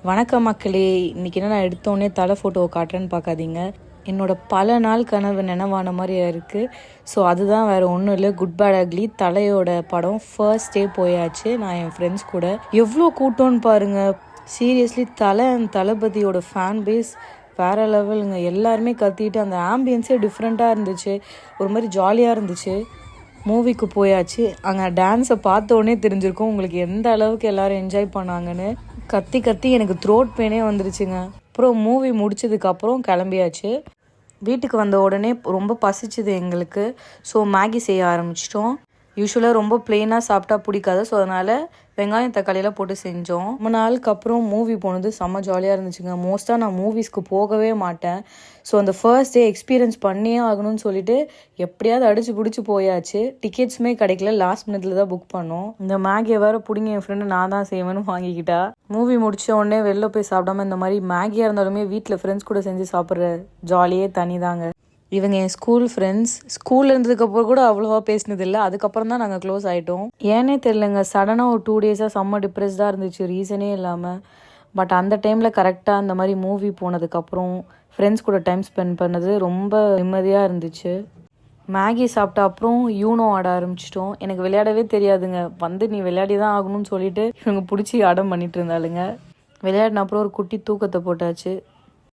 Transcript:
வணக்கம் மக்களே. இன்றைக்கி என்ன நான் எடுத்தோடனே தலை ஃபோட்டோவை காட்டுறேன்னு பார்க்காதீங்க. என்னோட பல நாள் கனவு நினைவான மாதிரி இருக்குது. ஸோ அதுதான் வேறு ஒன்றும் இல்லை, குட் பேட் அக்லி தலையோட படம் ஃபர்ஸ்ட் டே போயாச்சு நான் என் ஃப்ரெண்ட்ஸ் கூட. எவ்வளோ கூட்டம்னு பாருங்கள். சீரியஸ்லி தளபதியோட ஃபேன் பேஸ் வேறு லெவலுங்க. எல்லாருமே கத்திட்டு அந்த ஆம்பியன்ஸே டிஃப்ரெண்ட்டாக இருந்துச்சு, ஒரு மாதிரி ஜாலியாக இருந்துச்சு. மூவிக்கு போயாச்சு. அங்கே டான்ஸை பார்த்தோன்னே தெரிஞ்சிருக்கும் உங்களுக்கு எந்த அளவுக்கு எல்லோரும் என்ஜாய் பண்ணாங்கன்னு. கத்தி கத்தி எனக்கு த்ரோட் பெயினே வந்துருச்சுங்க. அப்புறம் மூவி முடிச்சதுக்கப்புறம் கிளம்பியாச்சு. வீட்டுக்கு வந்த உடனே ரொம்ப பசிச்சுது எங்களுக்கு. ஸோ மேகி செய்ய ஆரம்பிச்சிட்டோம். யூஸ்வலாக ரொம்ப பிளெயினாக சாப்பிட்டா பிடிக்காது. ஸோ அதனால் வெங்காயம் தக்காளியெல்லாம் போட்டு செஞ்சோம். ரொம்ப நாளுக்கு அப்புறம் மூவி போனது செம்ம ஜாலியாக இருந்துச்சுங்க. மோஸ்ட்டாக நான் மூவிஸ்க்கு போகவே மாட்டேன். ஸோ அந்த ஃபர்ஸ்ட் டே எக்ஸ்பீரியன்ஸ் பண்ணியே ஆகணும்னு சொல்லிட்டு எப்படியாவது அடிச்சு பிடிச்சி போயாச்சு. டிக்கெட்ஸுமே கிடைக்கல, லாஸ்ட் மினிட்ல தான் புக் பண்ணோம். இந்த மேகியை வேறு பிடிங்க என் ஃப்ரெண்டு நான் தான் செய்வேன்னு வாங்கிக்கிட்டா. மூவி முடித்த உடனே வெளில போய் சாப்பிடாம இந்த மாதிரி மேகியாக இருந்தாலுமே வீட்டில் ஃப்ரெண்ட்ஸ் கூட செஞ்சு சாப்பிட்ற ஜாலியே தனி தாங்க. இவங்க என் ஸ்கூல் ஃப்ரெண்ட்ஸ். ஸ்கூலில் இருந்ததுக்கப்புறம் கூட அவ்வளோவா பேசினதில்லை. அதுக்கப்புறம் தான் நாங்கள் க்ளோஸ் ஆகிட்டோம். ஏன்னே தெரிலங்க, சடனாக ஒரு 2 டேஸாக செம்ம டிப்ரெஸ்டாக இருந்துச்சு, ரீசனே இல்லாமல். பட் அந்த டைமில் கரெக்டாக அந்த மாதிரி மூவி போனதுக்கப்புறம் ஃப்ரெண்ட்ஸ் கூட டைம் ஸ்பெண்ட் பண்ணது ரொம்ப நிம்மதியாக இருந்துச்சு. மேகி சாப்பிட்ட அப்புறம் யூனோ ஆட ஆரம்பிச்சிட்டோம். எனக்கு விளையாடவே தெரியாதுங்க. நீ விளையாடி தான் ஆகணும்னு சொல்லிட்டு இவங்க பிடிச்சி அடம் பண்ணிட்டு இருந்தாளுங்க. விளையாடின அப்புறம் ஒரு குட்டி தூக்கத்தை போட்டாச்சு.